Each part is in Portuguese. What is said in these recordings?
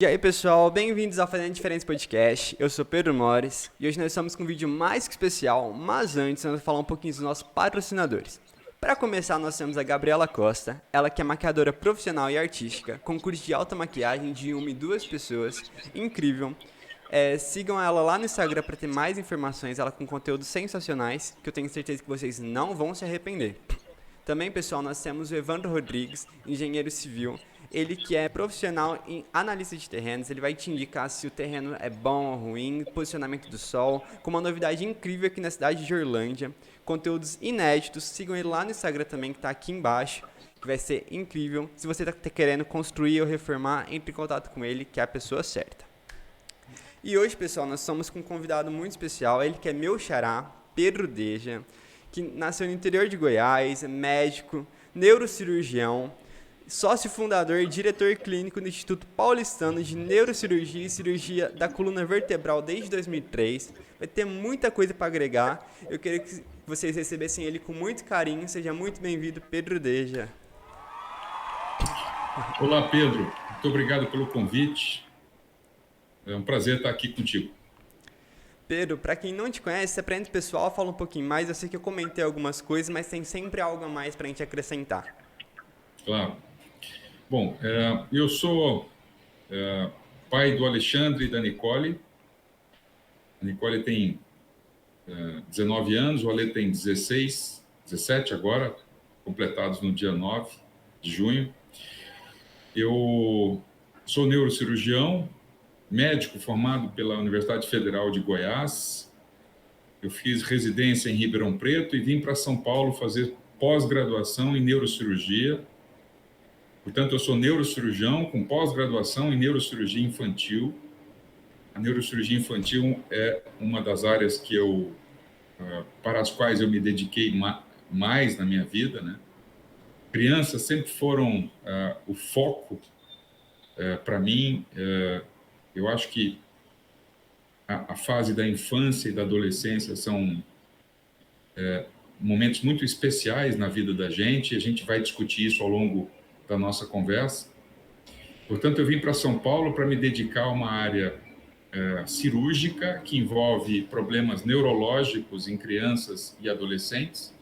E aí pessoal, bem-vindos ao Fazendo Diferença Podcast. Eu sou Pedro Mores e hoje nós estamos com um vídeo mais que especial, mas antes nós vamos falar um pouquinho dos nossos patrocinadores. Para começar, nós temos a Gabriela Costa, ela que é maquiadora profissional e artística, com curso de alta maquiagem de 1 e 2 pessoas, incrível. Sigam ela lá no Instagram para ter mais informações, ela com conteúdos sensacionais, que eu tenho certeza que vocês não vão se arrepender. Também, pessoal, nós temos o Evandro Rodrigues, engenheiro civil. Ele que é profissional em analista de terrenos, ele vai te indicar se o terreno é bom ou ruim, posicionamento do sol, com uma novidade incrível aqui na cidade de Orlândia, conteúdos inéditos. Sigam ele lá no Instagram também, que está aqui embaixo, que vai ser incrível. Se você está querendo construir ou reformar, entre em contato com ele, que é a pessoa certa. E hoje, pessoal, nós estamos com um convidado muito especial, ele que é meu xará, Pedro Deja, que nasceu no interior de Goiás, é médico, neurocirurgião, sócio fundador e diretor clínico do Instituto Paulistano de Neurocirurgia e Cirurgia da Coluna Vertebral desde 2003. Vai ter muita coisa para agregar. Eu queria que vocês recebessem ele com muito carinho. Seja muito bem-vindo, Pedro Deja. Olá, Pedro. Muito obrigado pelo convite. É um prazer estar aqui contigo. Pedro, para quem não te conhece, se apresenta pessoal, fala um pouquinho mais. Eu sei que eu comentei algumas coisas, mas tem sempre algo a mais para a gente acrescentar. Claro. Bom, eu sou pai do Alexandre e da Nicole. A Nicole tem 19 anos, o Ale tem 16, 17 agora, completados no dia 9 de junho. Eu sou neurocirurgião, médico formado pela Universidade Federal de Goiás. Eu fiz residência em Ribeirão Preto e vim para São Paulo fazer pós-graduação em neurocirurgia. Portanto, eu sou neurocirurgião com pós-graduação em neurocirurgia infantil. A neurocirurgia infantil é uma das áreas que para as quais eu me dediquei mais na minha vida, né? Crianças sempre foram o foco para mim. Eu acho que a fase da infância e da adolescência são momentos muito especiais na vida da gente. A gente vai discutir isso ao longo da nossa conversa. Portanto, eu vim para São Paulo para me dedicar a uma área cirúrgica que envolve problemas neurológicos em crianças e adolescentes.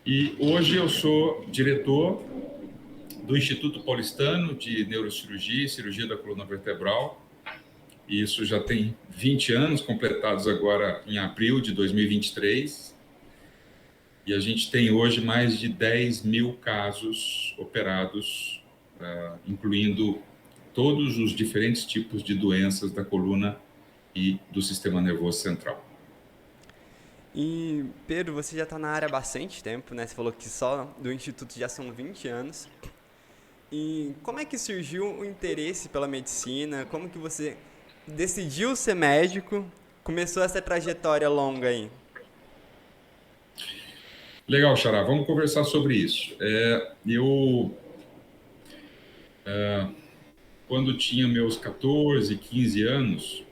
E hoje eu sou diretor do Instituto Paulistano de Neurocirurgia e Cirurgia da Coluna Vertebral. E isso já tem 20 anos, completados agora em abril de 2023. E a gente tem hoje mais de 10 mil casos operados, incluindo todos os diferentes tipos de doenças da coluna e do sistema nervoso central. E, Pedro, você já está na área há bastante tempo, né? Você falou que só do Instituto já são 20 anos. E como é que surgiu o interesse pela medicina? Como que você decidiu ser médico? Começou essa trajetória longa aí? Legal, Xará, vamos conversar sobre isso. Quando tinha meus 14, 15 anos,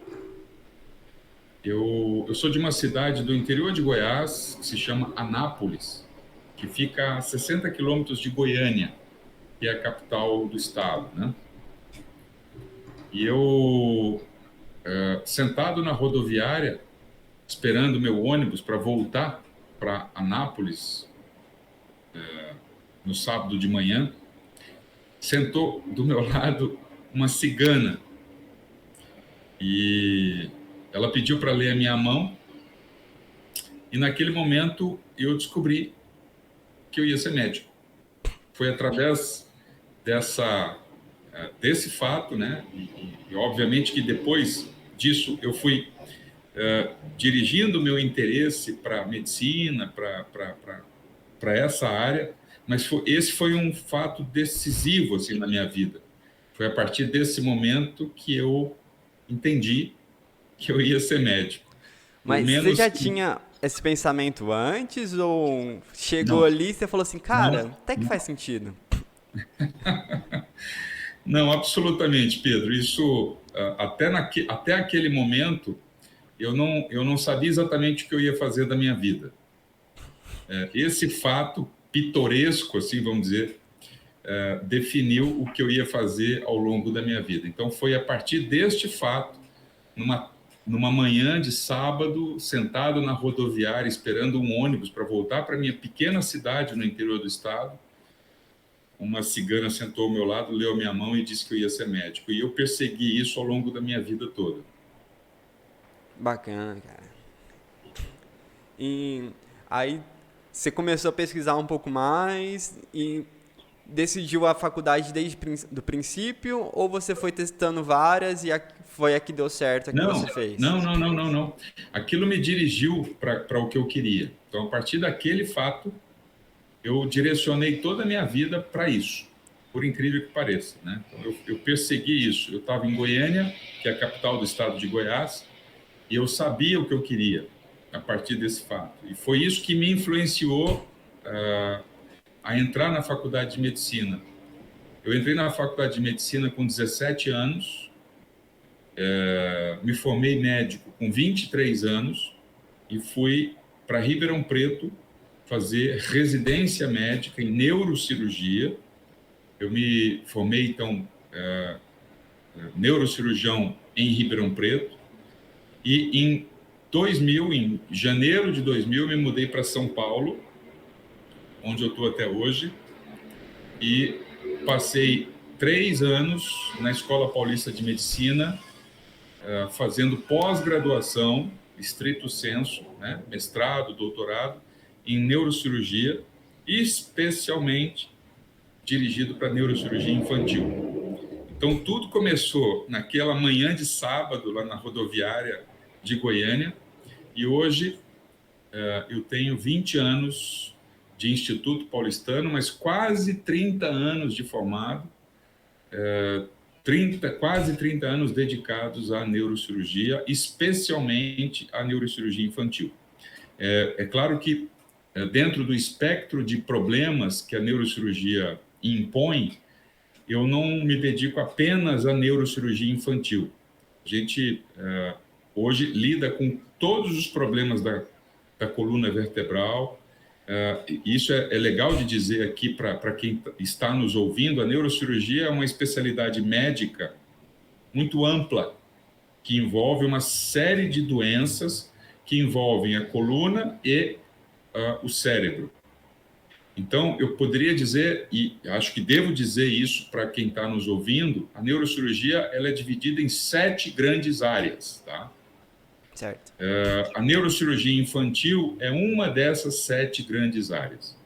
eu sou de uma cidade do interior de Goiás, que se chama Anápolis, que fica a 60 quilômetros de Goiânia, que é a capital do estado, né? E eu, sentado na rodoviária, esperando meu ônibus para voltar para Anápolis, no sábado de manhã, sentou do meu lado uma cigana. E ela pediu para ler a minha mão. E naquele momento eu descobri que eu ia ser médico. Foi através desse fato, né? E obviamente que depois disso eu fui dirigindo o meu interesse para medicina, para essa área, mas esse foi um fato decisivo assim, na minha vida. Foi a partir desse momento que eu entendi que eu ia ser médico. Mas você já tinha esse pensamento antes ou chegou Não, ali e você falou assim, cara, não, até que faz sentido? não, absolutamente, Pedro. Isso, até aquele momento, eu não sabia exatamente o que eu ia fazer da minha vida. Esse fato pitoresco, assim, vamos dizer, definiu o que eu ia fazer ao longo da minha vida. Então, foi a partir deste fato, numa manhã de sábado, sentado na rodoviária, esperando um ônibus para voltar para minha pequena cidade no interior do estado, uma cigana sentou ao meu lado, leu a minha mão e disse que eu ia ser médico. E eu persegui isso ao longo da minha vida toda. Bacana, cara. E aí você começou a pesquisar um pouco mais e decidiu a faculdade desde do princípio, ou você foi testando várias e foi a que deu certo, a que você fez? Não. Aquilo me dirigiu para o que eu queria. Então, a partir daquele fato, eu direcionei toda a minha vida para isso, por incrível que pareça, né? Então, eu persegui isso. Eu estava em Goiânia, que é a capital do estado de Goiás, e eu sabia o que eu queria a partir desse fato. E foi isso que me influenciou a entrar na faculdade de medicina. Eu entrei na faculdade de medicina com 17 anos, me formei médico com 23 anos e fui para Ribeirão Preto fazer residência médica em neurocirurgia. Eu me formei, então, neurocirurgião em Ribeirão Preto e em janeiro de 2000, me mudei para São Paulo, onde eu estou até hoje, e passei 3 anos na Escola Paulista de Medicina, fazendo pós-graduação, estrito sensu, né, mestrado, doutorado, em neurocirurgia, especialmente dirigido para neurocirurgia infantil. Então, tudo começou naquela manhã de sábado, lá na rodoviária de Goiânia, e hoje eu tenho 20 anos de Instituto Paulistano, mas quase 30 anos de formado, quase 30 anos dedicados à neurocirurgia, especialmente à neurocirurgia infantil. É claro que, dentro do espectro de problemas que a neurocirurgia impõe, eu não me dedico apenas à neurocirurgia infantil. A gente, hoje, lida com todos os problemas da coluna vertebral. Isso é legal de dizer aqui para quem está nos ouvindo. A neurocirurgia é uma especialidade médica muito ampla, que envolve uma série de doenças que envolvem a coluna e o cérebro. Então, eu poderia dizer, e acho que devo dizer isso para quem está nos ouvindo, a neurocirurgia ela é dividida em 7 grandes áreas, tá? Certo. A neurocirurgia infantil é uma dessas 7 grandes áreas.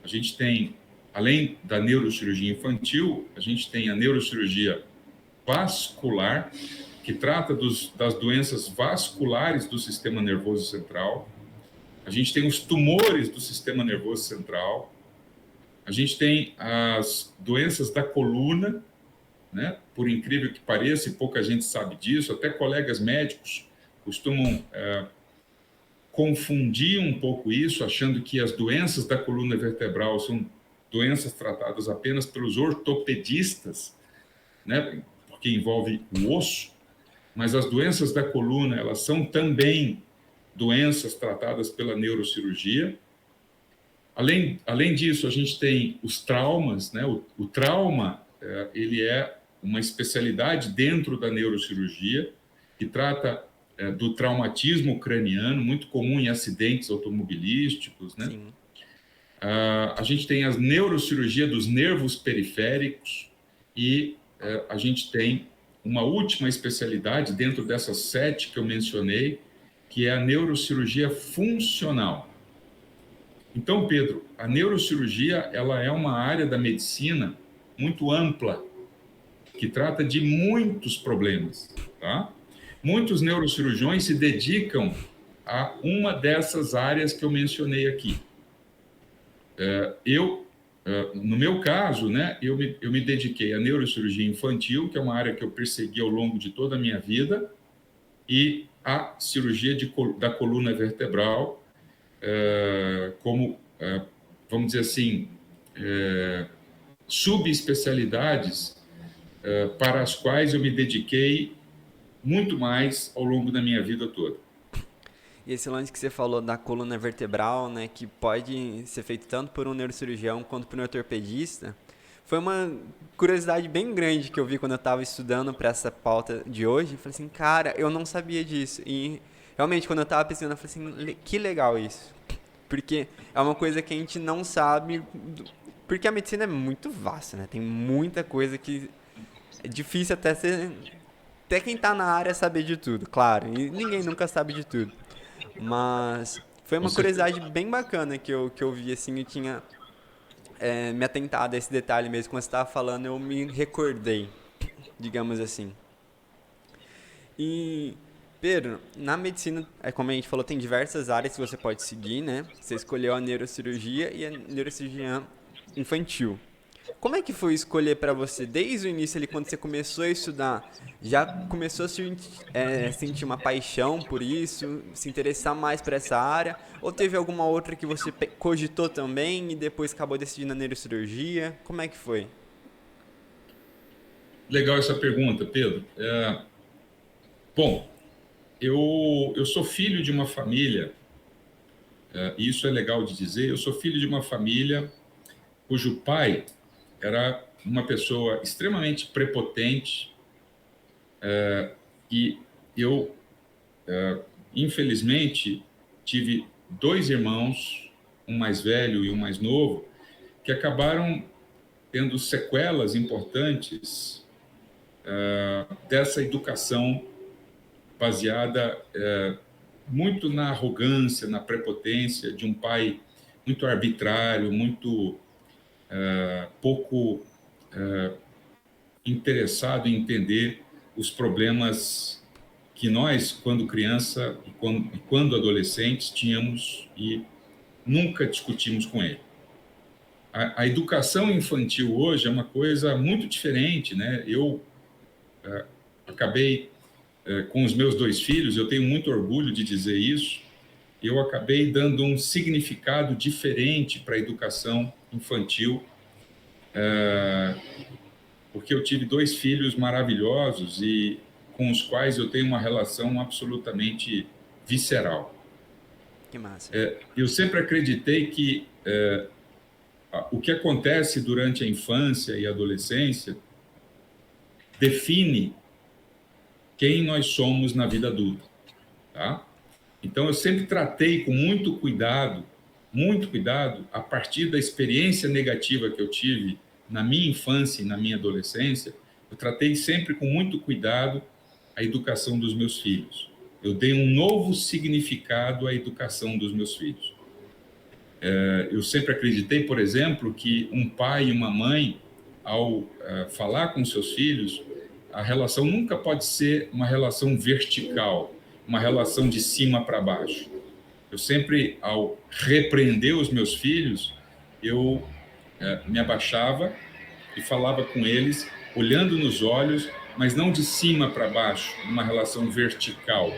A gente tem, além da neurocirurgia infantil, a gente tem a neurocirurgia vascular, que trata das doenças vasculares do sistema nervoso central. A gente tem os tumores do sistema nervoso central. A gente tem as doenças da coluna, né? Por incrível que pareça, e pouca gente sabe disso, até colegas médicos costumam confundir um pouco isso, achando que as doenças da coluna vertebral são doenças tratadas apenas pelos ortopedistas, né? Porque envolve o osso, mas as doenças da coluna, elas são também doenças tratadas pela neurocirurgia. Além disso, a gente tem os traumas, né? O trauma, ele é uma especialidade dentro da neurocirurgia, que trata do traumatismo craniano, muito comum em acidentes automobilísticos, né? Sim. A gente tem a neurocirurgia dos nervos periféricos e a gente tem uma última especialidade dentro dessas 7 que eu mencionei, que é a neurocirurgia funcional. Então, Pedro, a neurocirurgia ela é uma área da medicina muito ampla, que trata de muitos problemas, tá? Muitos neurocirurgiões se dedicam a uma dessas áreas que eu mencionei aqui. No meu caso, né, eu me dediquei à neurocirurgia infantil, que é uma área que eu persegui ao longo de toda a minha vida, e à cirurgia da coluna vertebral, como, vamos dizer assim, subespecialidades para as quais eu me dediquei muito mais ao longo da minha vida toda. E esse lance que você falou da coluna vertebral, né, que pode ser feito tanto por um neurocirurgião quanto por um ortopedista, foi uma curiosidade bem grande que eu vi quando eu estava estudando para essa pauta de hoje. Eu falei assim, cara, eu não sabia disso. E realmente, quando eu estava pesquisando, eu falei assim, que legal isso. Porque é uma coisa que a gente não sabe. Porque a medicina é muito vasta, né? Tem muita coisa que é difícil até ser. Até quem tá na área saber de tudo, claro. E ninguém nunca sabe de tudo. Mas foi Com uma certeza. curiosidade bem bacana que eu vi, assim, eu tinha me atentado a esse detalhe mesmo. Quando você estava falando, eu me recordei, digamos assim. E, Pedro, na medicina, como a gente falou, tem diversas áreas que você pode seguir, né? Você escolheu a neurocirurgia e a neurocirurgia infantil. Como é que foi escolher para você desde o início ali, quando você começou a estudar? Já começou a sentir uma paixão por isso, se interessar mais por essa área? Ou teve alguma outra que você cogitou também e depois acabou decidindo a neurocirurgia? Como é que foi? Legal essa pergunta, Pedro. Bom, eu sou filho de uma família, e isso é legal de dizer, eu sou filho de uma família cujo pai era uma pessoa extremamente prepotente, e eu, infelizmente, tive dois irmãos, um mais velho e um mais novo, que acabaram tendo sequelas importantes dessa educação baseada muito na arrogância, na prepotência de um pai muito arbitrário, muito pouco interessado em entender os problemas que nós, quando criança e quando adolescentes, tínhamos e nunca discutimos com ele. A educação infantil hoje é uma coisa muito diferente, né? Eu acabei, com os meus dois filhos, eu tenho muito orgulho de dizer isso, eu acabei dando um significado diferente para a educação infantil, porque eu tive dois filhos maravilhosos e com os quais eu tenho uma relação absolutamente visceral. Que massa. Eu sempre acreditei que o que acontece durante a infância e a adolescência define quem nós somos na vida adulta, tá? Então eu sempre tratei com muito cuidado, a partir da experiência negativa que eu tive na minha infância e na minha adolescência, eu tratei sempre com muito cuidado a educação dos meus filhos. Eu dei um novo significado à educação dos meus filhos. Eu sempre acreditei, por exemplo, que um pai e uma mãe, ao falar com seus filhos, a relação nunca pode ser uma relação vertical, uma relação de cima para baixo. Eu sempre, ao repreender os meus filhos, eu me abaixava e falava com eles, olhando nos olhos, mas não de cima para baixo, numa relação vertical,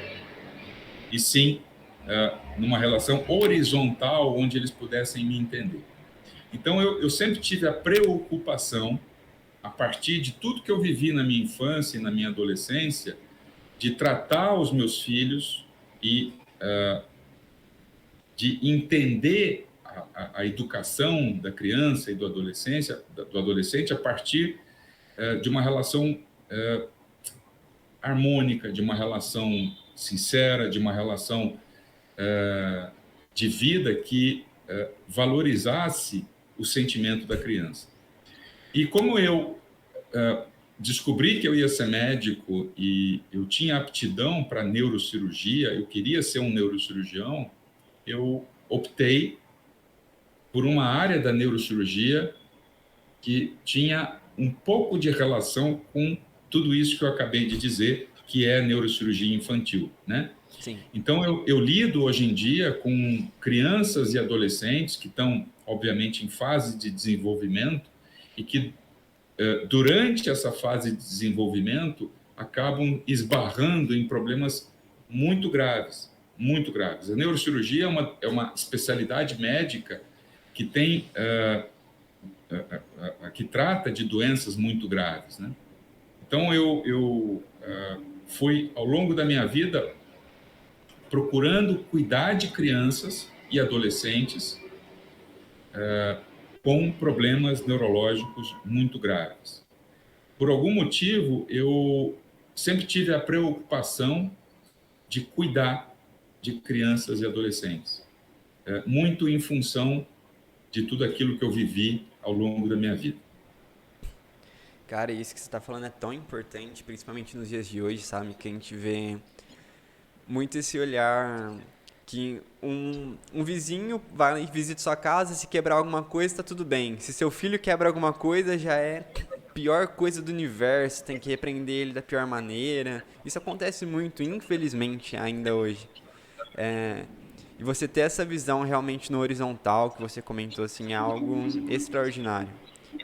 e sim numa relação horizontal, onde eles pudessem me entender. Então, eu sempre tive a preocupação, a partir de tudo que eu vivi na minha infância e na minha adolescência, de tratar os meus filhos e de entender a educação da criança e do adolescente a partir de uma relação harmônica, de uma relação sincera, de uma relação de vida que valorizasse o sentimento da criança. E como eu descobri que eu ia ser médico e eu tinha aptidão para neurocirurgia, eu queria ser um neurocirurgião, eu optei por uma área da neurocirurgia que tinha um pouco de relação com tudo isso que eu acabei de dizer, que é neurocirurgia infantil, né? Sim. Então, eu lido hoje em dia com crianças e adolescentes que estão, obviamente, em fase de desenvolvimento e que, durante essa fase de desenvolvimento, acabam esbarrando em problemas muito graves, muito graves. A neurocirurgia é uma especialidade médica que tem que trata de doenças muito graves, né? Então eu fui ao longo da minha vida procurando cuidar de crianças e adolescentes com problemas neurológicos muito graves. Por algum motivo, eu sempre tive a preocupação de cuidar de crianças e adolescentes, muito em função de tudo aquilo que eu vivi ao longo da minha vida. Cara, isso que você tá falando é tão importante, principalmente nos dias de hoje, sabe? Que a gente vê muito esse olhar que um vizinho vai e visita sua casa, se quebrar alguma coisa, tá tudo bem. Se seu filho quebra alguma coisa, já é a pior coisa do universo, tem que repreender ele da pior maneira. Isso acontece muito, infelizmente, ainda hoje. É, e você ter essa visão realmente no horizontal, que você comentou, assim, é algo extraordinário.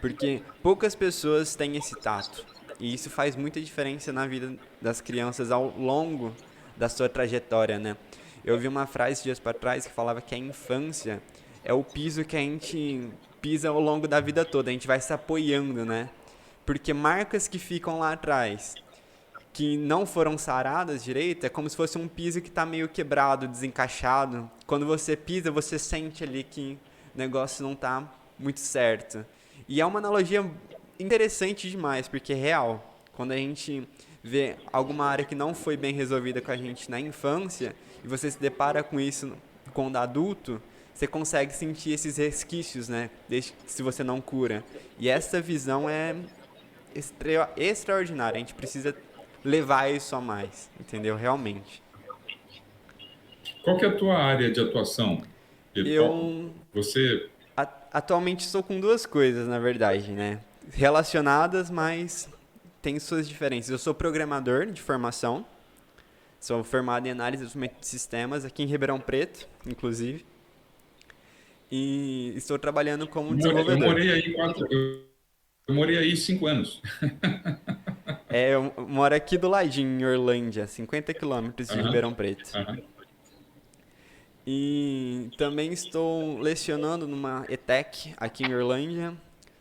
Porque poucas pessoas têm esse tato. E isso faz muita diferença na vida das crianças ao longo da sua trajetória, né? Eu vi uma frase dias para trás que falava que a infância é o piso que a gente pisa ao longo da vida toda, a gente vai se apoiando, né? Porque marcas que ficam lá atrás, que não foram saradas direito, é como se fosse um piso que está meio quebrado, desencaixado. Quando você pisa, você sente ali que o negócio não está muito certo. E é uma analogia interessante demais, porque é real. Quando a gente vê alguma área que não foi bem resolvida com a gente na infância, e você se depara com isso quando adulto, você consegue sentir esses resquícios, né? Se você não cura. E essa visão é extraordinária. A gente precisa levar isso a mais, entendeu? Realmente. Qual que é a tua área de atuação, Pedro? Eu Você... atualmente estou com duas coisas, na verdade, né? Relacionadas, mas tem suas diferenças. Eu sou programador de formação, sou formado em análise e desenvolvimento de sistemas aqui em Ribeirão Preto, inclusive, e estou trabalhando como Eu desenvolvedor. morei aí eu morei aí 5 anos. Eu moro aqui do ladinho, em Orlândia, 50 quilômetros de Aham, Ribeirão Preto. aham. E também estou lecionando numa ETEC aqui em Orlândia,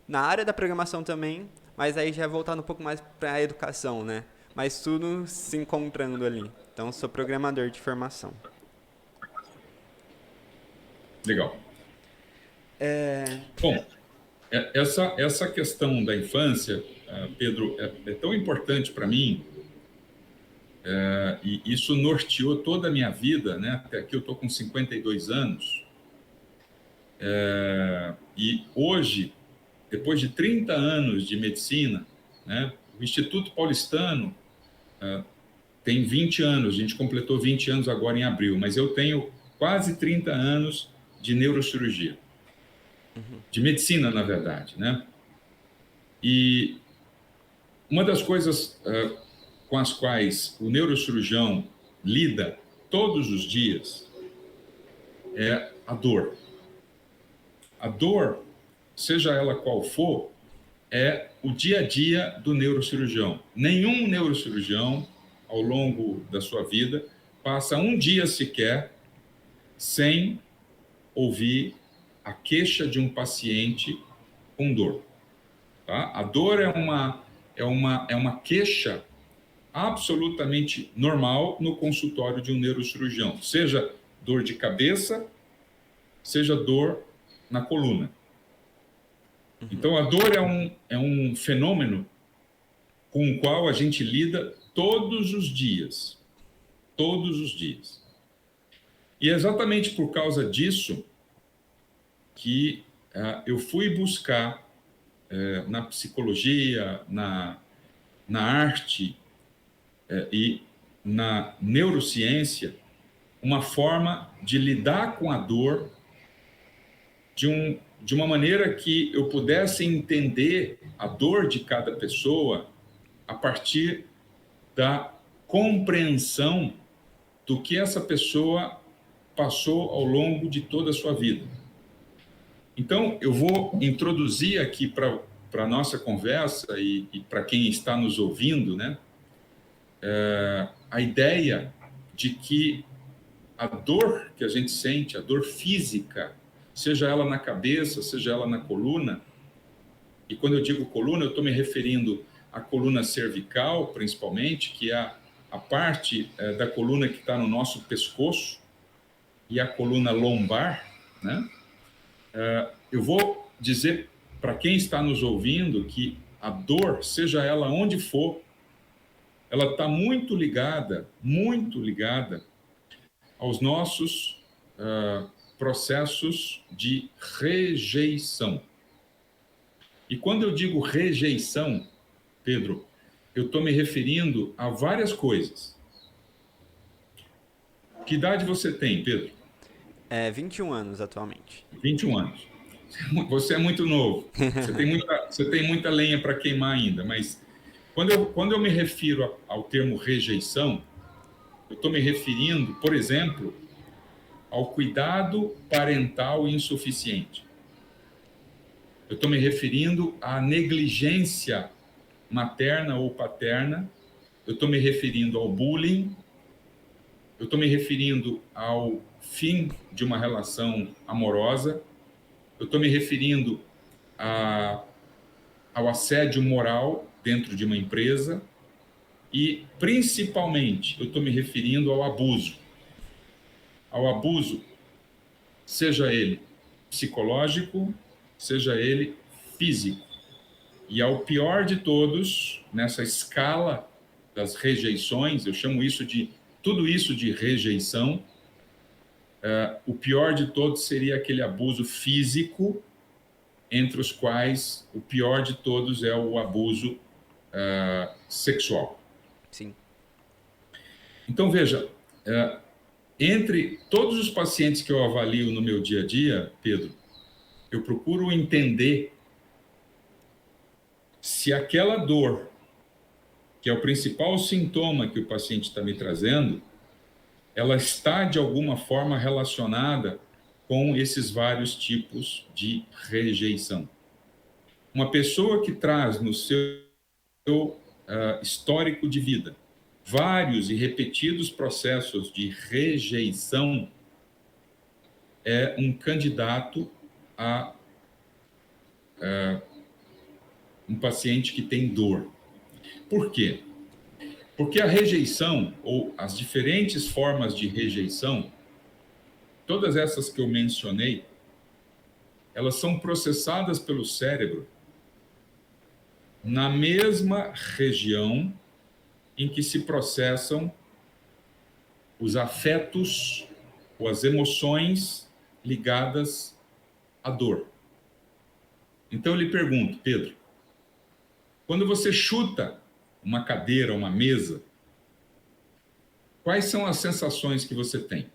na área da programação também, mas aí já é voltado um pouco mais para a educação, né? Mas tudo se encontrando ali. Então, sou programador de formação. Legal. Bom, essa questão da infância, Pedro, é tão importante para mim, e isso norteou toda a minha vida, né? Até aqui eu estou com 52 anos, e hoje, depois de 30 anos de medicina, né? O Instituto Paulistano tem 20 anos, a gente completou 20 anos agora em abril, mas eu tenho quase 30 anos de neurocirurgia, de medicina, na verdade, né? E uma das coisas com as quais o neurocirurgião lida todos os dias é a dor. A dor, seja ela qual for, é o dia a dia do neurocirurgião. Nenhum neurocirurgião, ao longo da sua vida, passa um dia sequer sem ouvir a queixa de um paciente com dor. Tá? A dor é uma queixa absolutamente normal no consultório de um neurocirurgião, seja dor de cabeça, seja dor na coluna. Então, a dor é um fenômeno com o qual a gente lida todos os dias. Todos os dias. E é exatamente por causa disso que eu fui buscar na psicologia, na arte e na neurociência uma forma de lidar com a dor de uma maneira que eu pudesse entender a dor de cada pessoa a partir da compreensão do que essa pessoa passou ao longo de toda a sua vida. Então, eu vou introduzir aqui para a nossa conversa e para quem está nos ouvindo, né, a ideia de que a dor que a gente sente, a dor física, seja ela na cabeça, seja ela na coluna, e quando eu digo coluna, eu estou me referindo à coluna cervical, principalmente, que é a parte da coluna que está no nosso pescoço, e a coluna lombar, né? Eu vou dizer para quem está nos ouvindo que a dor, seja ela onde for, ela está muito ligada aos nossos processos de rejeição. E quando eu digo rejeição, Pedro, eu estou me referindo a várias coisas. Que idade você tem, Pedro? 21 anos atualmente. 21 anos. Você é muito novo. Você tem muita lenha para queimar ainda, mas quando eu me refiro ao termo rejeição, eu estou me referindo, por exemplo, ao cuidado parental insuficiente. Eu estou me referindo à negligência materna ou paterna. Eu estou me referindo ao bullying. Eu estou me referindo ao fim de uma relação amorosa. Eu estou me referindo ao assédio moral dentro de uma empresa. E, principalmente, eu estou me referindo ao abuso. Ao abuso, seja ele psicológico, seja ele físico. E ao pior de todos, nessa escala das rejeições, eu chamo tudo isso de rejeição, o pior de todos seria aquele abuso físico, entre os quais o pior de todos é o abuso sexual. Sim. Então, veja, entre todos os pacientes que eu avalio no meu dia a dia, Pedro, eu procuro entender se aquela dor, que é o principal sintoma que o paciente está me trazendo, ela está de alguma forma relacionada com esses vários tipos de rejeição. Uma pessoa que traz no seu histórico de vida vários e repetidos processos de rejeição é um candidato a um paciente que tem dor. Por quê? Porque a rejeição, ou as diferentes formas de rejeição, todas essas que eu mencionei, elas são processadas pelo cérebro na mesma região em que se processam os afetos ou as emoções ligadas à dor. Então eu lhe pergunto, Pedro, quando você chuta uma cadeira, uma mesa, quais são as sensações que você tem?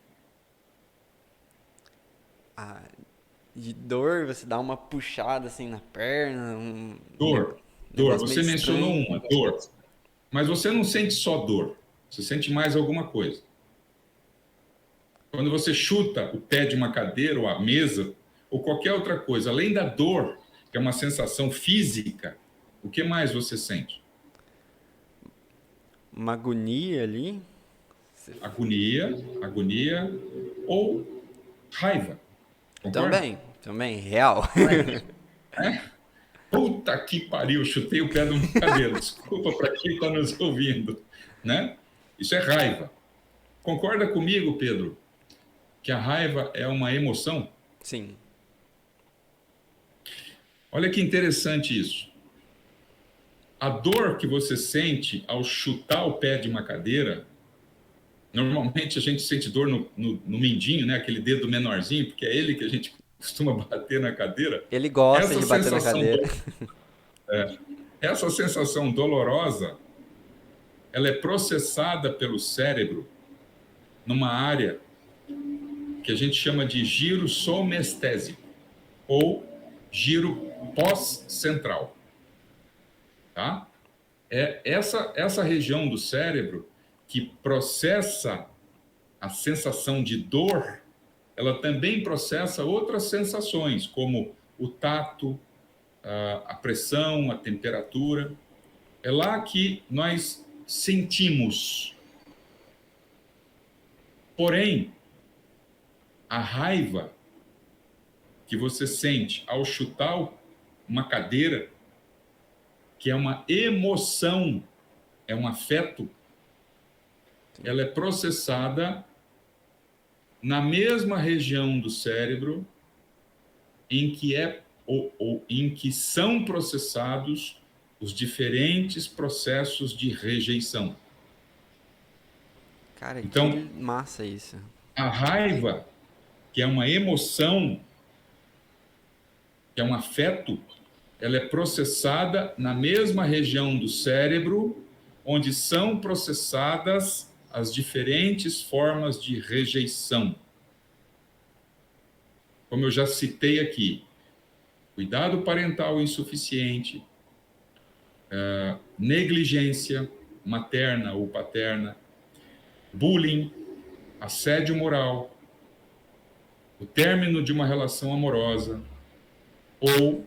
De dor, você dá uma puxada assim na perna, Dor. negócio Você meio mencionou estranho. uma, dor. Mas você não sente só dor, você sente mais alguma coisa. Quando você chuta o pé de uma cadeira ou a mesa, ou qualquer outra coisa, além da dor, que é uma sensação física, o que mais você sente? Uma agonia ali. Agonia ou raiva. Concorda? Também, real. Puta que pariu, chutei o pé de uma cadeira. Desculpa para quem está nos ouvindo, né? Isso é raiva. Concorda comigo, Pedro, que a raiva é uma emoção? Sim. Olha que interessante isso. A dor que você sente ao chutar o pé de uma cadeira, normalmente a gente sente dor no mindinho, né? Aquele dedo menorzinho, porque é ele que a gente costuma bater na cadeira. Ele gosta Essa de bater na sensação, cadeira. essa sensação dolorosa, ela é processada pelo cérebro numa área que a gente chama de giro somestésico ou giro pós-central. Tá? É essa região do cérebro que processa a sensação de dor, ela também processa outras sensações, como o tato, a pressão, a temperatura. É lá que nós sentimos. Porém, a raiva que você sente ao chutar uma cadeira, que é uma emoção, é um afeto, ela é processada na mesma região do cérebro em que é ou em que são processados os diferentes processos de rejeição. Cara, que Então, massa isso. a raiva, que é uma emoção, que é um afeto, ela é processada na mesma região do cérebro onde são processadas as diferentes formas de rejeição. Como eu já citei aqui, cuidado parental insuficiente, negligência materna ou paterna, bullying, assédio moral, o término de uma relação amorosa ou,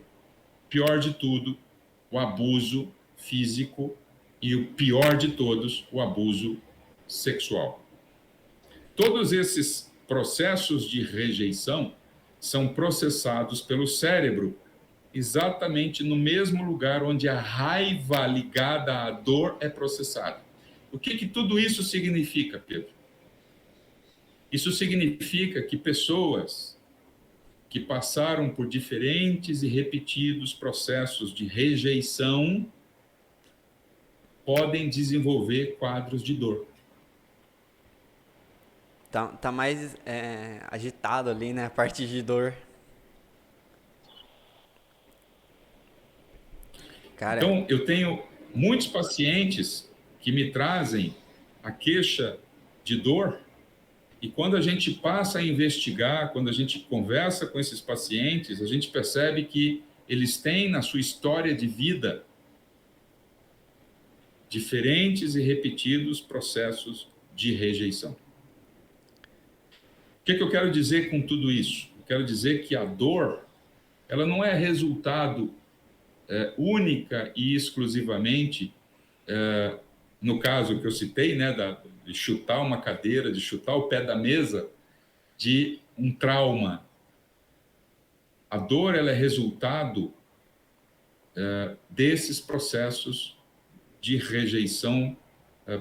pior de tudo, o abuso físico e o pior de todos, o abuso sexual. Todos esses processos de rejeição são processados pelo cérebro exatamente no mesmo lugar onde a raiva ligada à dor é processada. O que tudo isso significa, Pedro? Isso significa que pessoas que passaram por diferentes e repetidos processos de rejeição podem desenvolver quadros de dor. Tá mais agitado ali, né? A parte de dor. Cara, Então, eu tenho muitos pacientes que me trazem a queixa de dor, e quando a gente passa a investigar, quando a gente conversa com esses pacientes, a gente percebe que eles têm na sua história de vida diferentes e repetidos processos de rejeição. O que eu quero dizer com tudo isso? Eu quero dizer que a dor, ela não é resultado única e exclusivamente, no caso que eu citei, né, de chutar uma cadeira, de chutar o pé da mesa, de um trauma. A dor, ela é resultado desses processos de rejeição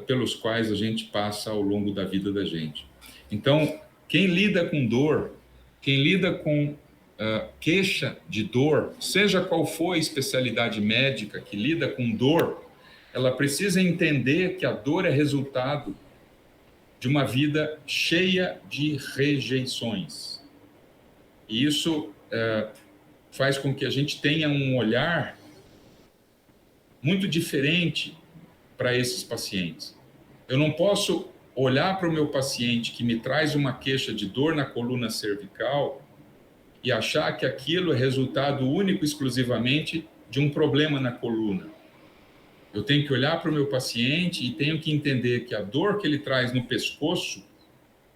pelos quais a gente passa ao longo da vida da gente. Então, quem lida com dor, quem lida com queixa de dor, seja qual for a especialidade médica que lida com dor, ela precisa entender que a dor é resultado de uma vida cheia de rejeições. E isso faz com que a gente tenha um olhar muito diferente para esses pacientes. Eu não posso olhar para o meu paciente que me traz uma queixa de dor na coluna cervical e achar que aquilo é resultado único e exclusivamente de um problema na coluna. Eu tenho que olhar para o meu paciente e tenho que entender que a dor que ele traz no pescoço,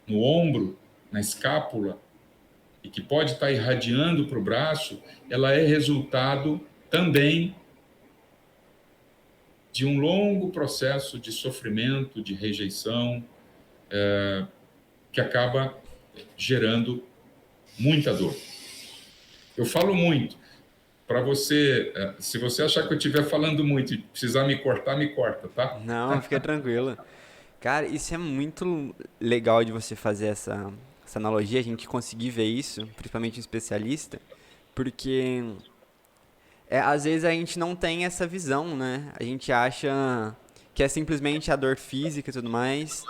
no ombro, na escápula, e que pode estar irradiando para o braço, ela é resultado também de um longo processo de sofrimento, de rejeição, que acaba gerando muita dor. Eu falo muito. Para você, se você achar que eu estiver falando muito e precisar me corta, tá? não, fica tranquilo. Cara, isso é muito legal de você fazer essa analogia, a gente conseguir ver isso, principalmente um especialista, porque às vezes a gente não tem essa visão, né? A gente acha que é simplesmente a dor física e tudo mais.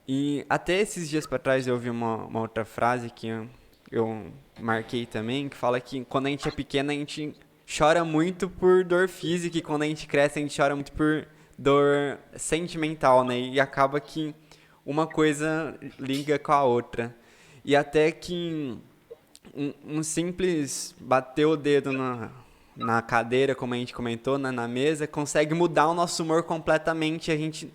E até esses dias pra trás eu ouvi uma outra frase que eu marquei também, que fala que quando a gente é pequeno a gente chora muito por dor física e quando a gente cresce a gente chora muito por dor sentimental, né? E acaba que uma coisa liga com a outra. E até que um simples bater o dedo na cadeira, como a gente comentou, na mesa, consegue mudar o nosso humor completamente. A gente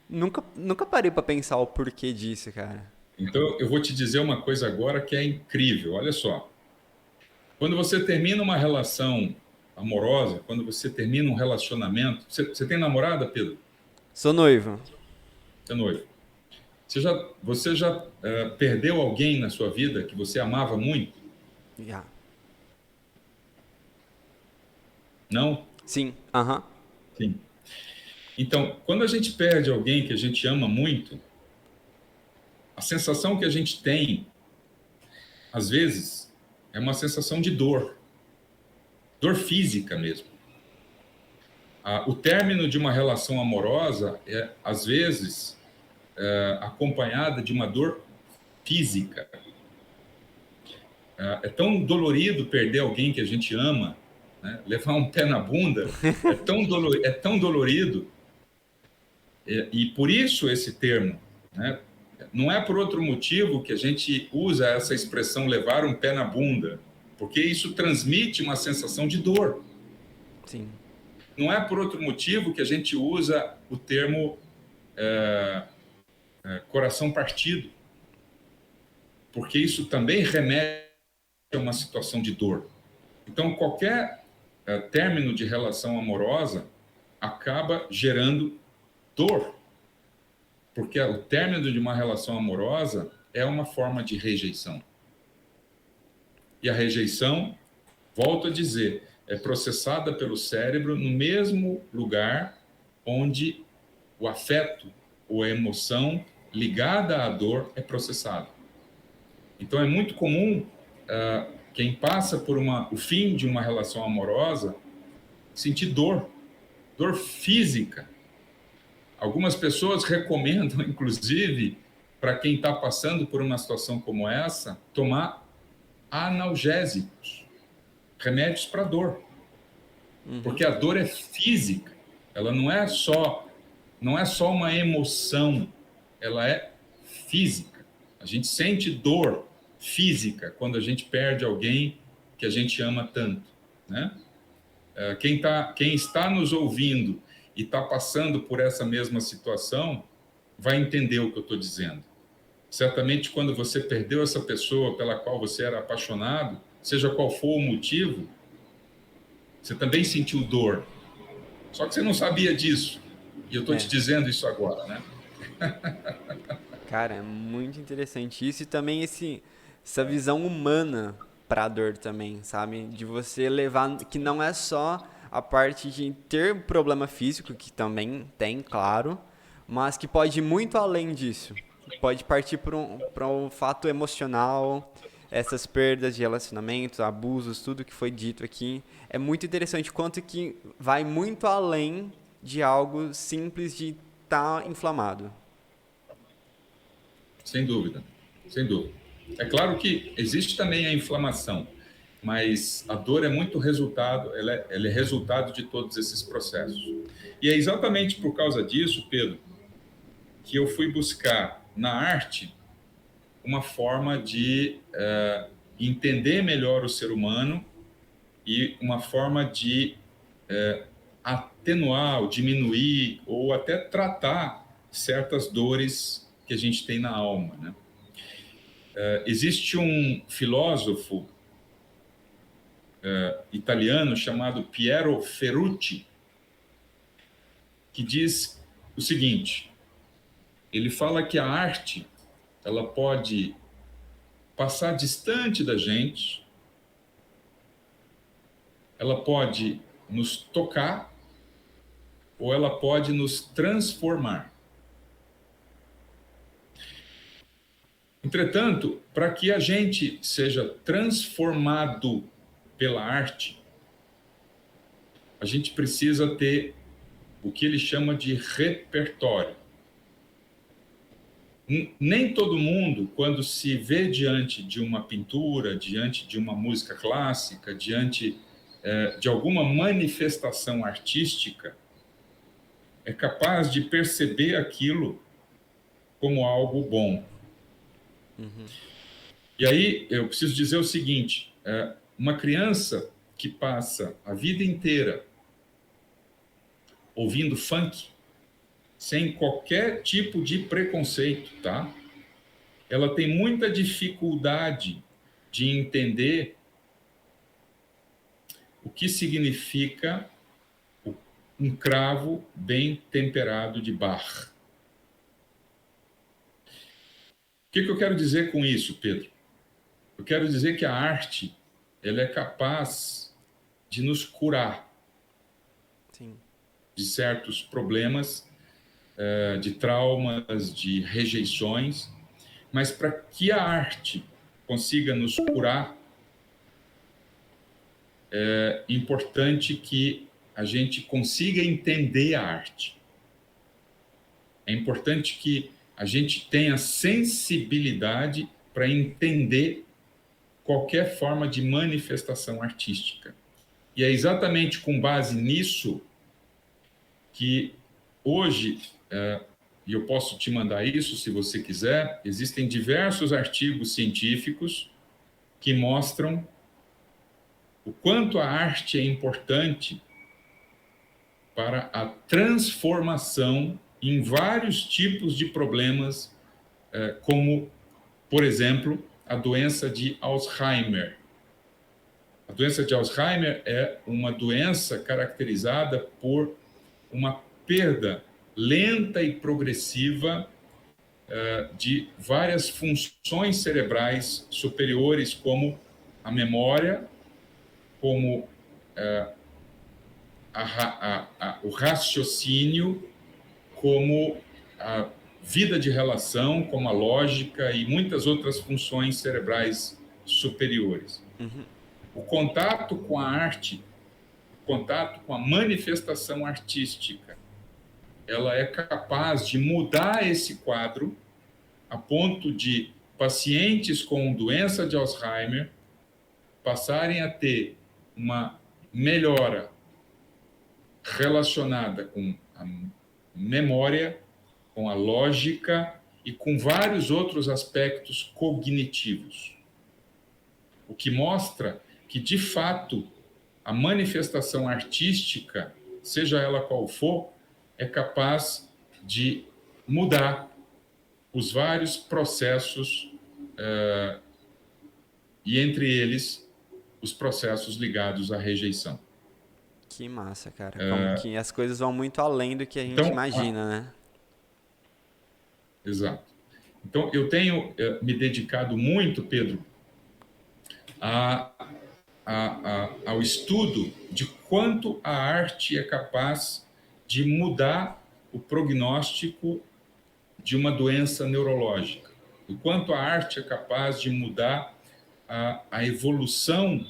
nunca parei pra pensar o porquê disso, cara. Então, eu vou te dizer uma coisa agora que é incrível. Olha só. Quando você termina uma relação amorosa, quando você termina um relacionamento... Você tem namorada, Pedro? Sou noivo. Você é noivo. Você já perdeu alguém na sua vida que você amava muito? Já. Não? Sim, aham. Sim. Então, quando a gente perde alguém que a gente ama muito, a sensação que a gente tem, às vezes, é uma sensação de dor. dor física mesmo. O término de uma relação amorosa é, às vezes, acompanhada de uma dor física. É tão dolorido perder alguém que a gente ama, né? Levar um pé na bunda é tão dolorido, e por isso esse termo, né? Não é por outro motivo que a gente usa essa expressão levar um pé na bunda, porque isso transmite uma sensação de dor. Sim. Não é por outro motivo que a gente usa o termo coração partido, porque isso também remete a uma situação de dor. Então, qualquer término de relação amorosa acaba gerando dor, porque o término de uma relação amorosa é uma forma de rejeição. E a rejeição, volto a dizer, é processada pelo cérebro no mesmo lugar onde o afeto ou a emoção ligada à dor é processada. Então, é muito comum quem passa por o fim de uma relação amorosa sentir dor física. Algumas pessoas recomendam, inclusive, para quem está passando por uma situação como essa, tomar analgésicos, remédios para dor. Porque a dor é física, ela não é só uma emoção, ela é física. A gente sente dor física quando a gente perde alguém que a gente ama tanto, né? Quem está nos ouvindo e está passando por essa mesma situação vai entender o que eu estou dizendo. Certamente, quando você perdeu essa pessoa pela qual você era apaixonado, seja qual for o motivo, você também sentiu dor. Só que você não sabia disso. E eu estou te dizendo isso agora, né? Cara, é muito interessante isso e também essa visão humana pra dor também, sabe? De você levar, que não é só a parte de ter problema físico, que também tem, claro, mas que pode ir muito além disso. Pode partir para um fato emocional, essas perdas de relacionamentos, abusos, tudo que foi dito aqui. É muito interessante quanto que vai muito além de algo simples de estar inflamado. Sem dúvida, sem dúvida. É claro que existe também a inflamação, mas a dor é muito resultado, ela é resultado de todos esses processos. E é exatamente por causa disso, Pedro, que eu fui buscar na arte uma forma de entender melhor o ser humano e uma forma de atenuar, ou diminuir, ou até tratar certas dores que a gente tem na alma, né? Existe um filósofo italiano chamado Piero Ferrucci que diz o seguinte: ele fala que a arte ela pode passar distante da gente, ela pode nos tocar ou ela pode nos transformar. Entretanto, para que a gente seja transformado pela arte, a gente precisa ter o que ele chama de repertório. Nem todo mundo, quando se vê diante de uma pintura, diante de uma música clássica, diante de alguma manifestação artística, é capaz de perceber aquilo como algo bom. E aí eu preciso dizer o seguinte: uma criança que passa a vida inteira ouvindo funk, sem qualquer tipo de preconceito, tá? Ela tem muita dificuldade de entender o que significa um cravo bem temperado de Bach. O que eu quero dizer com isso, Pedro? Eu quero dizer que a arte ela é capaz de nos curar. Sim. De certos problemas, de traumas, de rejeições, mas para que a arte consiga nos curar, é importante que a gente consiga entender a arte. É importante que a gente tenha sensibilidade para entender qualquer forma de manifestação artística. E é exatamente com base nisso que hoje, e eu posso te mandar isso se você quiser, existem diversos artigos científicos que mostram o quanto a arte é importante para a transformação em vários tipos de problemas, como, por exemplo, a doença de Alzheimer. A doença de Alzheimer é uma doença caracterizada por uma perda lenta e progressiva de várias funções cerebrais superiores, como a memória, como o raciocínio, como a vida de relação, como a lógica e muitas outras funções cerebrais superiores. O contato com a arte, o contato com a manifestação artística, ela é capaz de mudar esse quadro a ponto de pacientes com doença de Alzheimer passarem a ter uma melhora relacionada com a memória, com a lógica e com vários outros aspectos cognitivos. O que mostra que, de fato, a manifestação artística, seja ela qual for, é capaz de mudar os vários processos, e entre eles, os processos ligados à rejeição. Que massa, cara. Como que as coisas vão muito além do que a gente imagina, né? Exato. Então, eu tenho me dedicado muito, Pedro, ao estudo de quanto a arte é capaz de mudar o prognóstico de uma doença neurológica, o quanto a arte é capaz de mudar a evolução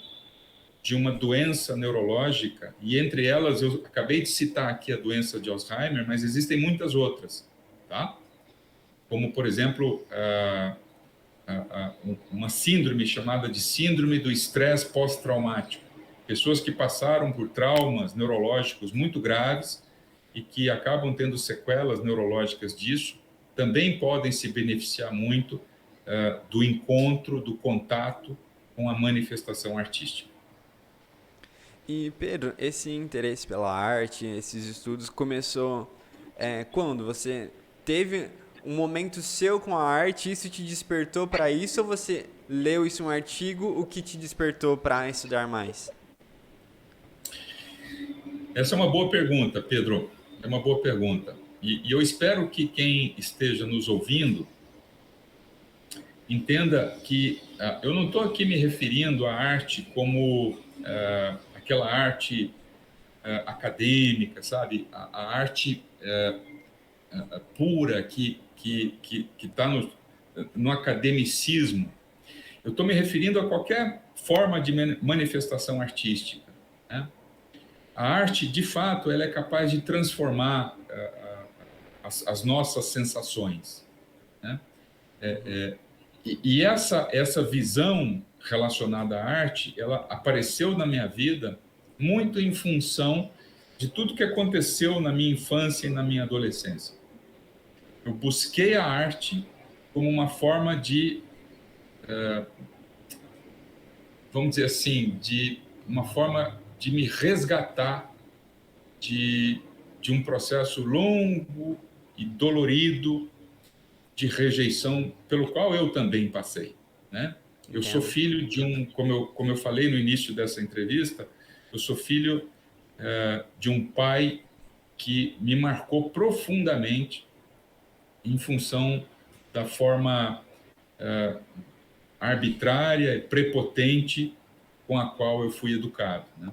de uma doença neurológica, e entre elas eu acabei de citar aqui a doença de Alzheimer, mas existem muitas outras, tá? Como, por exemplo, uma síndrome chamada de síndrome do estresse pós-traumático. Pessoas que passaram por traumas neurológicos muito graves e que acabam tendo sequelas neurológicas disso, também podem se beneficiar muito do encontro, do contato com a manifestação artística. E, Pedro, esse interesse pela arte, esses estudos, começou quando? Você teve um momento seu com a arte, isso te despertou para isso, ou você leu isso em um artigo, o que te despertou para estudar mais? Essa é uma boa pergunta, Pedro. É uma boa pergunta. E eu espero que quem esteja nos ouvindo entenda que eu não estou aqui me referindo à arte como aquela arte acadêmica, sabe? A arte pura que está no academicismo. Eu estou me referindo a qualquer forma de manifestação artística, né? A arte, de fato, ela é capaz de transformar as nossas sensações, né? E essa visão relacionada à arte, ela apareceu na minha vida muito em função de tudo que aconteceu na minha infância e na minha adolescência. Eu busquei a arte como uma forma de, vamos dizer assim, de uma forma de me resgatar de um processo longo e dolorido de rejeição pelo qual eu também passei, né? Eu sou filho de como eu falei no início dessa entrevista, eu sou filho de um pai que me marcou profundamente em função da forma arbitrária e prepotente com a qual eu fui educado, né?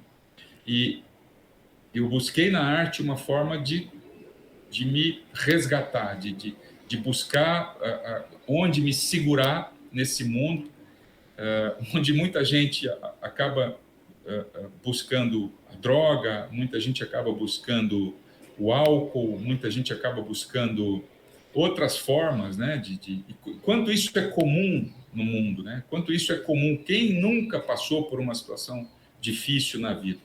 E eu busquei na arte uma forma de me resgatar, de buscar onde me segurar nesse mundo, onde muita gente acaba buscando a droga, muita gente acaba buscando o álcool, muita gente acaba buscando outras formas, né? Quanto isso é comum no mundo, né? Quanto isso é comum. Quem nunca passou por uma situação difícil na vida?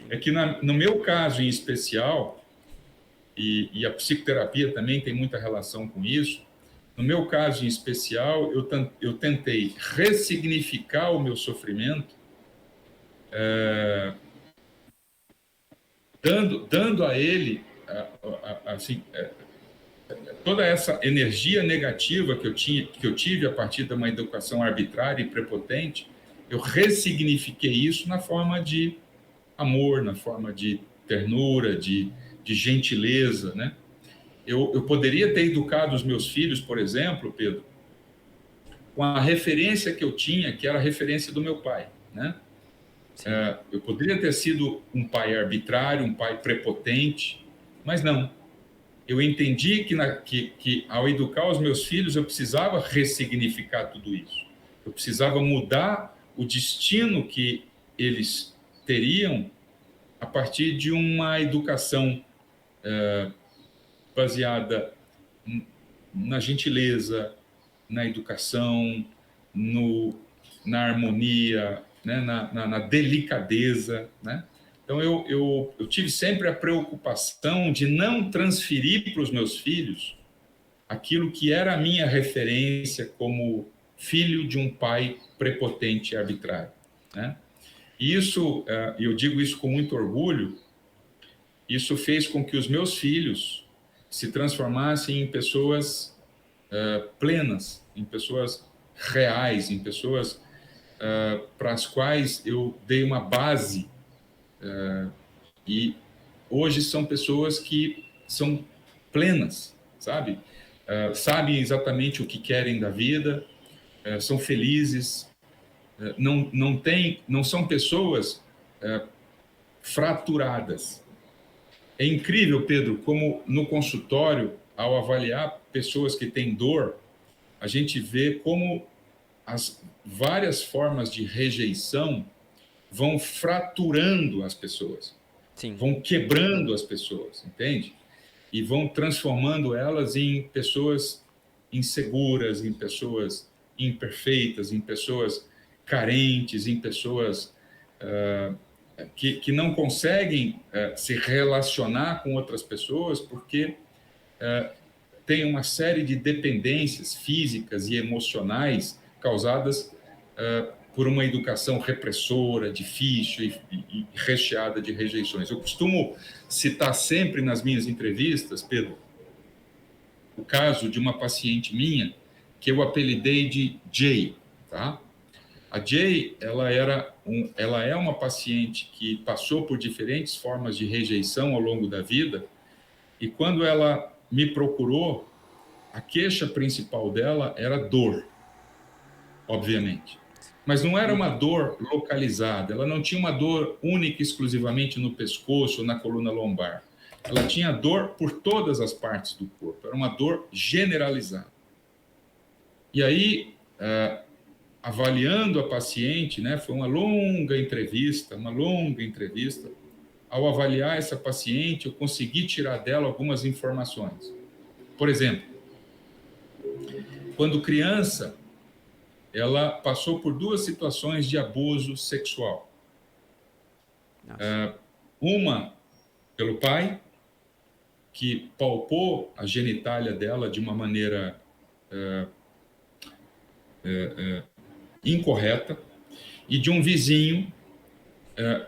É que no meu caso em especial, e a psicoterapia também tem muita relação com isso, no meu caso em especial, eu tentei ressignificar o meu sofrimento, dando a ele assim, toda essa energia negativa que eu tive a partir de uma educação arbitrária e prepotente. Eu ressignifiquei isso na forma de amor, na forma de ternura, de gentileza, né? Eu poderia ter educado os meus filhos, por exemplo, Pedro, com a referência que eu tinha, que era a referência do meu pai, né? Eu poderia ter sido um pai arbitrário, um pai prepotente, mas não. Eu entendi que ao educar os meus filhos, eu precisava ressignificar tudo isso. Eu precisava mudar o destino que eles teriam a partir de uma educação baseada na gentileza, na educação, na harmonia, né? na delicadeza, né? Então, eu tive sempre a preocupação de não transferir para os meus filhos aquilo que era a minha referência como filho de um pai prepotente e arbitrário, né? E isso, eu digo isso com muito orgulho, isso fez com que os meus filhos se transformassem em pessoas plenas, em pessoas reais, em pessoas para as quais eu dei uma base, e hoje são pessoas que são plenas, sabe? Sabem exatamente o que querem da vida, são felizes, não são pessoas fraturadas. É incrível, Pedro, como no consultório, ao avaliar pessoas que têm dor, a gente vê como as várias formas de rejeição vão fraturando as pessoas, Sim. vão quebrando as pessoas, entende? E vão transformando elas em pessoas inseguras, em pessoas imperfeitas, em pessoas carentes, em pessoas que não conseguem se relacionar com outras pessoas porque tem uma série de dependências físicas e emocionais causadas por uma educação repressora, difícil e recheada de rejeições. Eu costumo citar sempre nas minhas entrevistas, Pedro, o caso de uma paciente minha que eu apelidei de Jay, tá? A Jay, ela é uma paciente que passou por diferentes formas de rejeição ao longo da vida, e quando ela me procurou, a queixa principal dela era dor, obviamente. Mas não era uma dor localizada, ela não tinha uma dor única e exclusivamente no pescoço ou na coluna lombar. Ela tinha dor por todas as partes do corpo, era uma dor generalizada. E aí, avaliando a paciente, né, foi uma longa entrevista. Ao avaliar essa paciente, eu consegui tirar dela algumas informações. Por exemplo, quando criança, ela passou por 2 situações de abuso sexual. Uma pelo pai, que palpou a genitália dela de uma maneira incorreta, e de um vizinho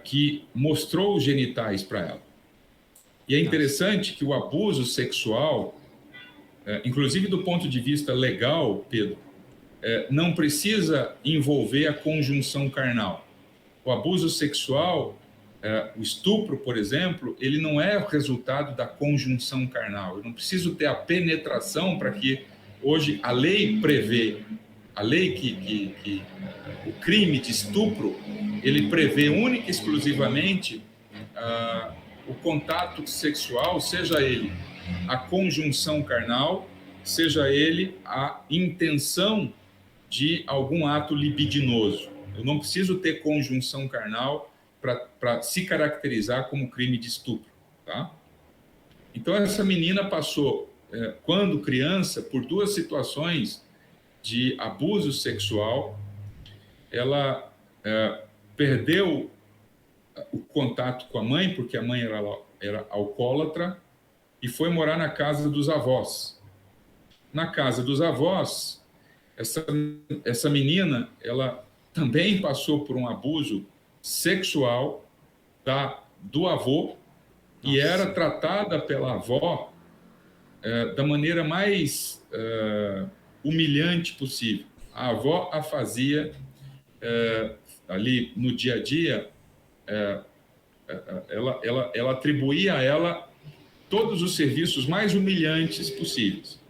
que mostrou os genitais para ela. E é interessante que o abuso sexual, inclusive do ponto de vista legal, Pedro, não precisa envolver a conjunção carnal. O abuso sexual, o estupro, por exemplo, ele não é o resultado da conjunção carnal. Eu não preciso ter a penetração para que hoje a lei prevê, a lei que o crime de estupro, ele prevê única e exclusivamente o contato sexual, seja ele a conjunção carnal, seja ele a intenção de algum ato libidinoso. Eu não preciso ter conjunção carnal para se caracterizar como crime de estupro. Tá? Então, essa menina passou, quando criança, por 2 situações de abuso sexual. Ela perdeu o contato com a mãe, porque a mãe era alcoólatra, e foi morar na casa dos avós. Na casa dos avós, essa menina, ela também passou por um abuso sexual do avô. Nossa. E era tratada pela avó da maneira mais humilhante possível. A avó a fazia ali no dia a dia, ela atribuía a ela todos os serviços mais humilhantes possíveis.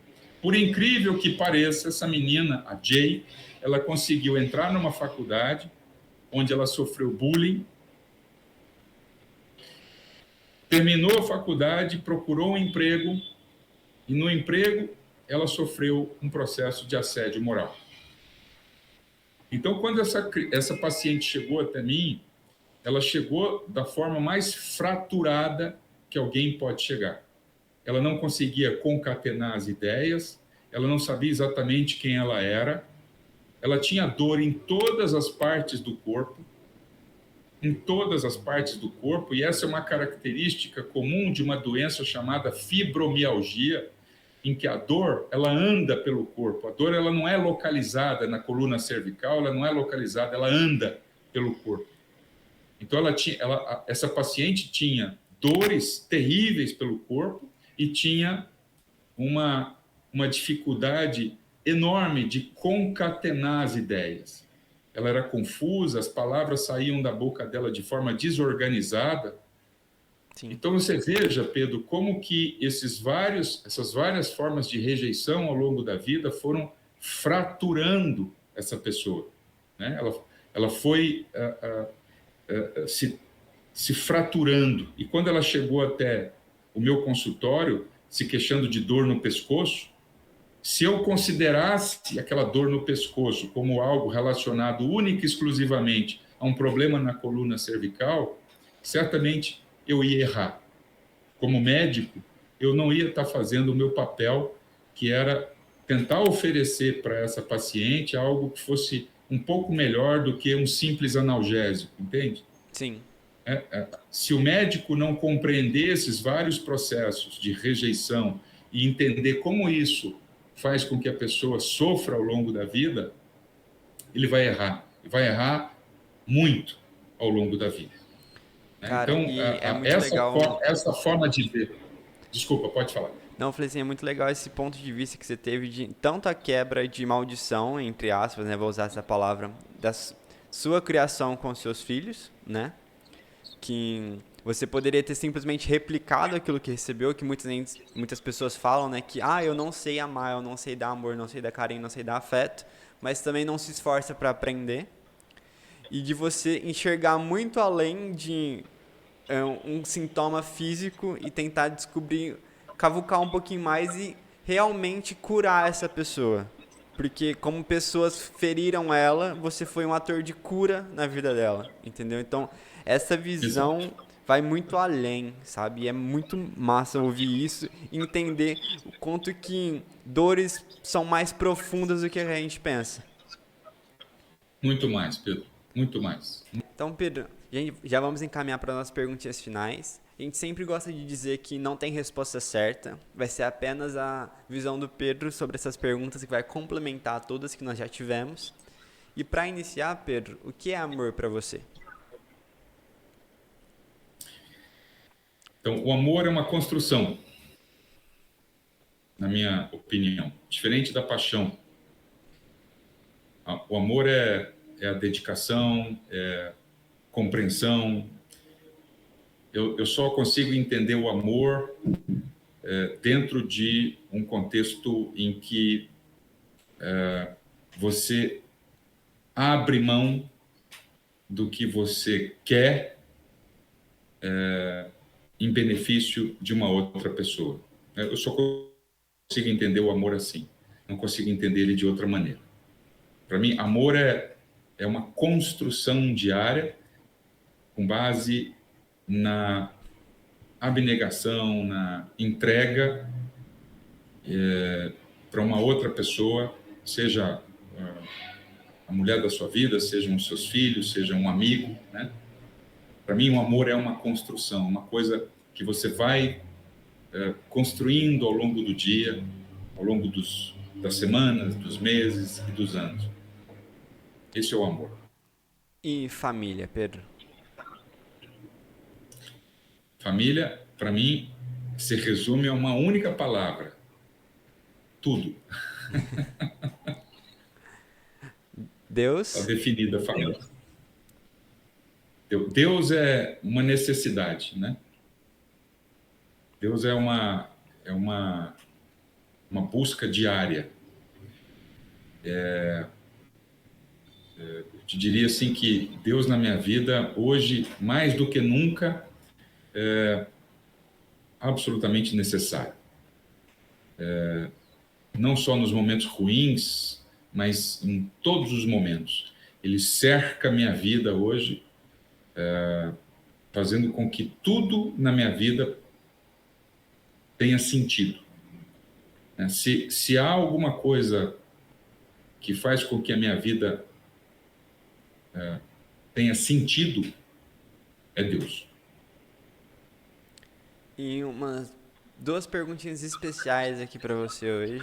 Por incrível que pareça, essa menina, a Jay, ela conseguiu entrar numa faculdade onde ela sofreu bullying, terminou a faculdade, procurou um emprego, e no emprego ela sofreu um processo de assédio moral. Então, quando essa paciente chegou até mim, ela chegou da forma mais fraturada que alguém pode chegar. Ela não conseguia concatenar as ideias, ela não sabia exatamente quem ela era, ela tinha dor em todas as partes do corpo, e essa é uma característica comum de uma doença chamada fibromialgia, em que a dor, ela anda pelo corpo. A dor, ela não é localizada na coluna cervical, ela não é localizada, ela anda pelo corpo. Então, essa paciente tinha dores terríveis pelo corpo e tinha uma dificuldade enorme de concatenar as ideias. Ela era confusa, as palavras saíam da boca dela de forma desorganizada. Sim. Então, você veja, Pedro, como que essas várias formas de rejeição ao longo da vida foram fraturando essa pessoa. Né? Ela foi se fraturando. E quando ela chegou até o meu consultório, se queixando de dor no pescoço, se eu considerasse aquela dor no pescoço como algo relacionado única e exclusivamente a um problema na coluna cervical, certamente eu ia errar. Como médico, eu não ia estar fazendo o meu papel, que era tentar oferecer para essa paciente algo que fosse um pouco melhor do que um simples analgésico, entende? Sim. Se o médico não compreender esses vários processos de rejeição e entender como isso faz com que a pessoa sofra ao longo da vida, ele vai errar. E vai errar muito ao longo da vida. Cara, então, é muito legal. Essa forma de ver... Desculpa, pode falar. Não, eu falei assim, é muito legal esse ponto de vista que você teve de tanto a quebra de maldição, entre aspas, né, vou usar essa palavra, da sua criação com seus filhos, né, que você poderia ter simplesmente replicado aquilo que recebeu, que muitas pessoas falam, né, que eu não sei amar, eu não sei dar amor, não sei dar carinho, não sei dar afeto, mas também não se esforça para aprender, e de você enxergar muito além de um sintoma físico e tentar descobrir, cavucar um pouquinho mais e realmente curar essa pessoa. Porque como pessoas feriram ela, você foi um ator de cura na vida dela, entendeu? Então, essa visão vai muito além, sabe? E é muito massa ouvir isso e entender o quanto que dores são mais profundas do que a gente pensa. Muito mais, Pedro. Muito mais. Então, Pedro, já vamos encaminhar para as perguntinhas finais. A gente sempre gosta de dizer que não tem resposta certa, vai ser apenas a visão do Pedro sobre essas perguntas que vai complementar todas que nós já tivemos. E para iniciar, Pedro, o que é amor para você? Então, o amor é uma construção, na minha opinião, diferente da paixão. O amor é a dedicação, é compreensão. Eu só consigo entender o amor dentro de um contexto em que você abre mão do que você quer em benefício de uma outra pessoa. Eu só consigo entender o amor assim, não consigo entender ele de outra maneira. Para mim, amor é uma construção diária com base na abnegação, na entrega para uma outra pessoa, seja a mulher da sua vida, sejam os seus filhos, seja um amigo, né? Para mim, o amor é uma construção, uma coisa que você vai construindo ao longo do dia, ao longo das semanas, dos meses e dos anos. Esse é o amor. E família, Pedro? Família, para mim, se resume a uma única palavra: tudo. Está Deus? definida a família. Deus é uma necessidade, né? Deus é uma busca diária. Eu te diria assim que Deus na minha vida, hoje, mais do que nunca, é absolutamente necessário. Não só nos momentos ruins, mas em todos os momentos. Ele cerca a minha vida hoje, fazendo com que tudo na minha vida tenha sentido. Se há alguma coisa que faz com que a minha vida tenha sentido, é Deus. E duas perguntinhas especiais aqui para você hoje.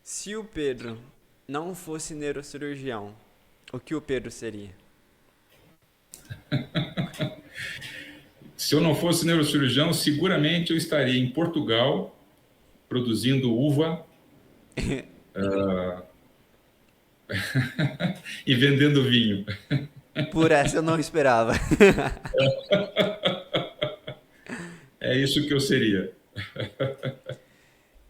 Se o Pedro não fosse neurocirurgião, o que o Pedro seria? Se eu não fosse neurocirurgião, seguramente eu estaria em Portugal produzindo uva e vendendo vinho. Por essa eu não esperava. É isso que eu seria.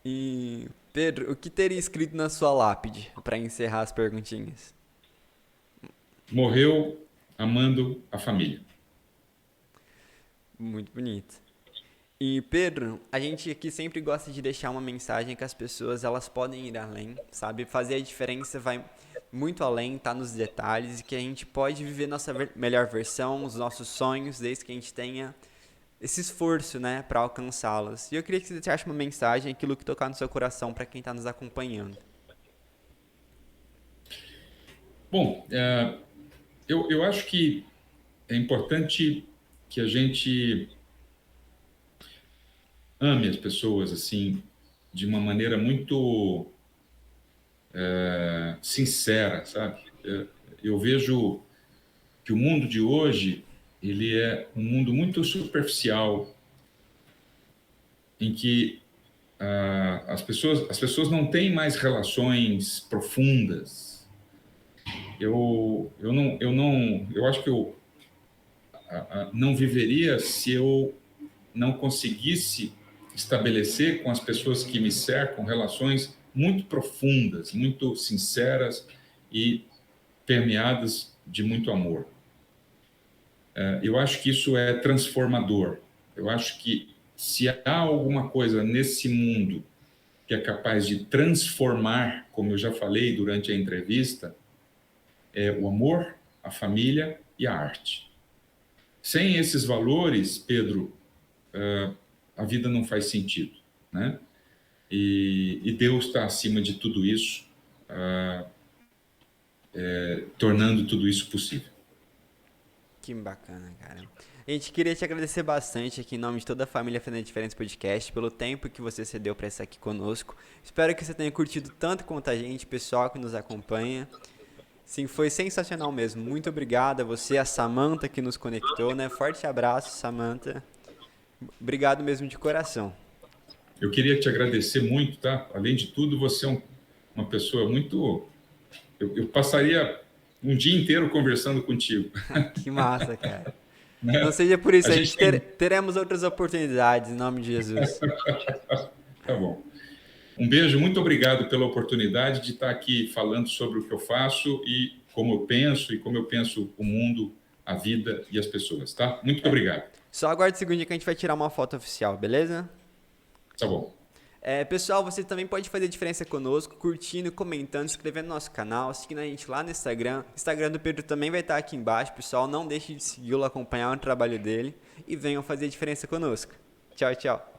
E, Pedro, o que teria escrito na sua lápide para encerrar as perguntinhas? Morreu amando a família. Muito bonito. E, Pedro, a gente aqui sempre gosta de deixar uma mensagem que as pessoas elas podem ir além, sabe? Fazer a diferença vai muito além, tá nos detalhes, e que a gente pode viver nossa melhor versão, os nossos sonhos, desde que a gente tenha esse esforço, né, para alcançá-los. E eu queria que você deixasse uma mensagem, aquilo que tocar no seu coração para quem está nos acompanhando. Bom, eu acho que é importante que a gente ame as pessoas assim de uma maneira muito sincera, sabe? Eu vejo que o mundo de hoje ele é um mundo muito superficial, em que as pessoas não têm mais relações profundas. Eu acho que eu não viveria se eu não conseguisse estabelecer com as pessoas que me cercam relações muito profundas, muito sinceras e permeadas de muito amor. Eu acho que isso é transformador. Eu acho que se há alguma coisa nesse mundo que é capaz de transformar, como eu já falei durante a entrevista, é o amor, a família e a arte. Sem esses valores, Pedro, a vida não faz sentido, né? E Deus está acima de tudo isso, tornando tudo isso possível. Que bacana, cara. A gente queria te agradecer bastante aqui em nome de toda a família Fazendo Diferença Podcast pelo tempo que você cedeu para estar aqui conosco. Espero que você tenha curtido tanto quanto a gente, pessoal que nos acompanha. Sim, foi sensacional mesmo. Muito obrigado a você, a Samantha que nos conectou, né? Forte abraço, Samantha. Obrigado mesmo de coração. Eu queria te agradecer muito, tá? Além de tudo, você é uma pessoa muito... Eu passaria um dia inteiro conversando contigo. Que massa, cara. Né? Não seja por isso, A a gente gente teremos outras oportunidades, em nome de Jesus. Tá bom. Um beijo, muito obrigado pela oportunidade de estar aqui falando sobre o que eu faço e como eu penso o mundo, a vida e as pessoas, tá? Muito obrigado. Só aguarde um segundinho que a gente vai tirar uma foto oficial, beleza? Tá bom. Pessoal, você também pode fazer diferença conosco, curtindo, comentando, se inscrevendo no nosso canal, seguindo a gente lá no Instagram. O Instagram do Pedro também vai estar aqui embaixo, pessoal. Não deixe de segui-lo, acompanhar o trabalho dele e venham fazer diferença conosco. Tchau, tchau.